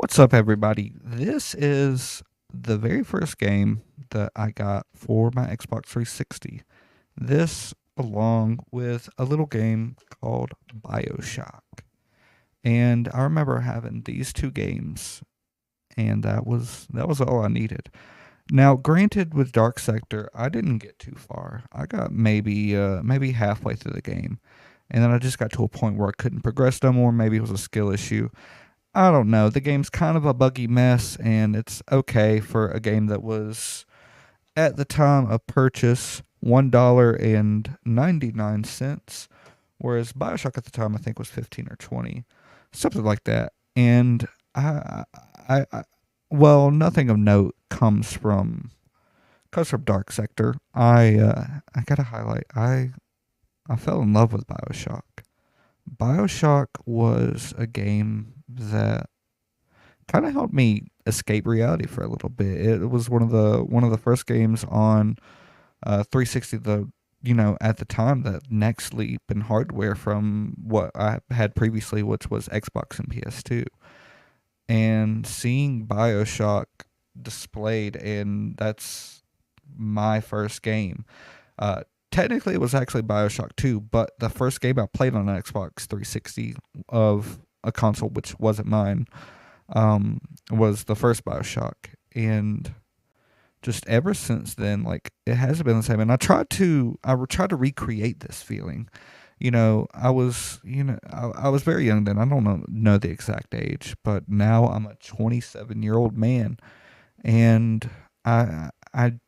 What's up, everybody? This is the very first game that I got for my Xbox 360. This, along with a little game called Bioshock. And I remember having these two games, and that was all I needed. Now, granted, with Dark Sector, I didn't get too far. I got maybe halfway through the game, and then I just got to a point where I couldn't progress no more. Maybe it was a skill issue. I don't know. The game's kind of a buggy mess, and it's okay for a game that was at the time of purchase $1.99, whereas Bioshock at the time I think was 15 or 20, something like that. And I, I well, nothing of note comes from Dark Sector. I gotta highlight. I fell in love with Bioshock. Bioshock was a game that kind of helped me escape reality for a little bit. It was one of the first games on 360, the at the time, that next leap in hardware from what I had previously, which was Xbox and PS2. And seeing Bioshock displayed, and that's my first game. Uh, Technically, it was actually Bioshock 2, but the first game I played on an Xbox 360 of a console which wasn't mine was the first Bioshock. And just ever since then, like, it hasn't been the same. And I tried to recreate this feeling. I was very young then. I don't know the exact age, but now I'm a 27-year-old man, and I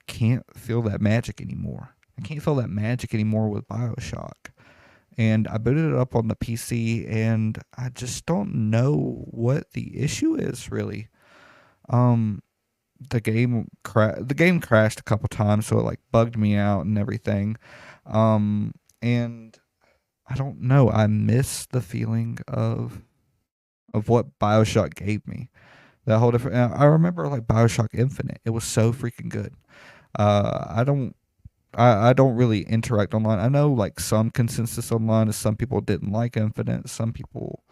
can't feel that magic anymore. I can't feel that magic anymore with Bioshock. And I booted it up on the PC, and I just don't know what the issue is really. Um, the game crashed a couple times, so it like bugged me out and everything. And I don't know. I miss the feeling of what Bioshock gave me. That whole different. I remember like Bioshock Infinite. It was so freaking good. I don't. I don't really interact online. I know like some consensus online is some people didn't like Infinite. Some people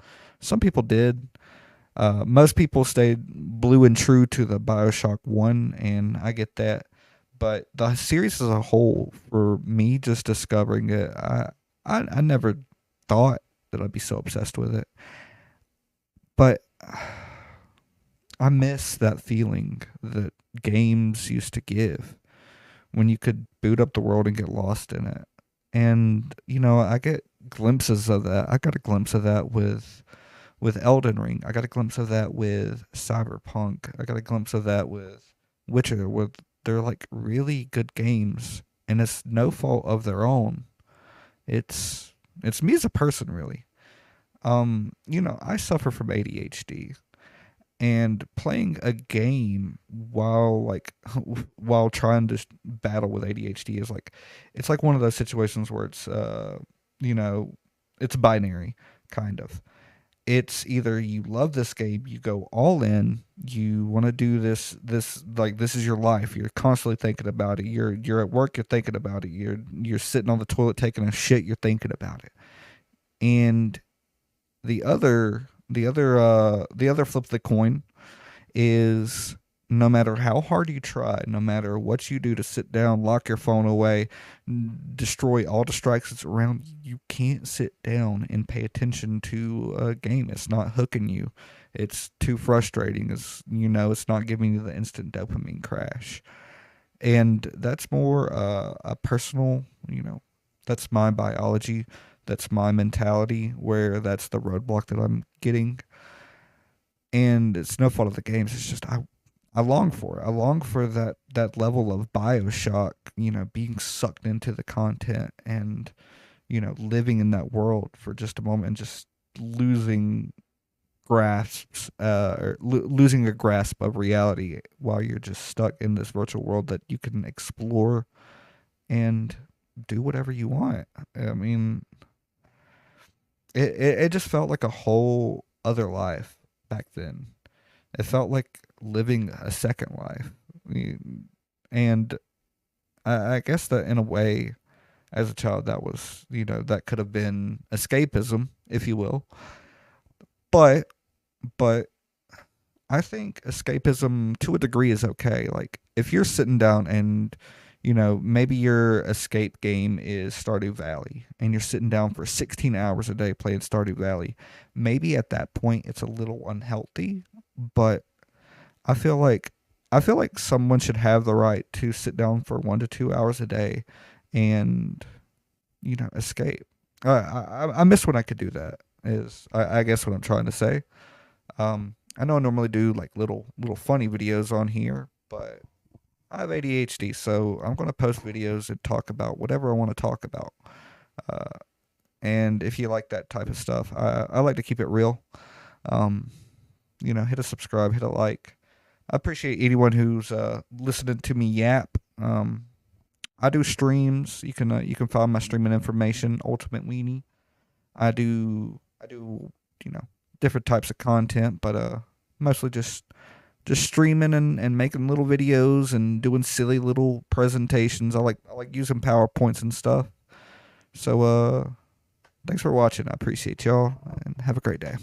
did. Most people stayed blue and true to the Bioshock one, and I get that. But the series as a whole, for me, just discovering it, I never thought that I'd be so obsessed with it. But I miss that feeling that games used to give when you could boot up the world and get lost in it. And I get glimpses of that. I got a glimpse of that with Elden Ring. I got a glimpse of that with Cyberpunk. I got a glimpse of that with Witcher. With they're like really good games, and it's no fault of their own. It's me as a person, really. I suffer from ADHD, and playing a game while like while trying to battle with ADHD is like, it's like one of those situations where you know it's binary, kind of. It's either you love this game, you go all in, you want to do this, like, this is your life. You're constantly thinking about it. You're at work, you're thinking about it. You're sitting on the toilet taking a shit, you're thinking about it. And the other flip of the coin is, no matter how hard you try, no matter what you do to sit down, lock your phone away, destroy all distractions around you, can't sit down and pay attention to a game. It's not hooking you. It's too frustrating. It's not giving you the instant dopamine crash. And that's more a personal, that's my biology. That's my mentality, where that's the roadblock that I'm getting. And it's no fault of the games. It's just I long for it. I long for that level of Bioshock, being sucked into the content, and living in that world for just a moment, and just losing losing a grasp of reality while you're just stuck in this virtual world that you can explore and do whatever you want. I mean, it just felt like a whole other life back then. It felt like living a second life. And I guess that, in a way, as a child, that was, that could have been escapism, if you will. But, but I think escapism to a degree is okay. Like if you're sitting down and maybe your escape game is Stardew Valley and you're sitting down for 16 hours a day playing Stardew Valley, maybe at that point it's a little unhealthy, but I feel like I feel like someone should have the right to sit down for 1 to 2 hours a day and escape. I miss when I could do that. I guess what I'm trying to say. I know I normally do like little funny videos on here, but I have ADHD, so I'm gonna post videos and talk about whatever I want to talk about. Uh, and if you like that type of stuff, I like to keep it real. Um, hit a subscribe, hit a like. I appreciate anyone who's listening to me yap. I do streams. You can find my streaming information, Ultimate Weenie. I do different types of content, but mostly just streaming and making little videos and doing silly little presentations. I like using PowerPoints and stuff. So thanks for watching. I appreciate y'all and have a great day.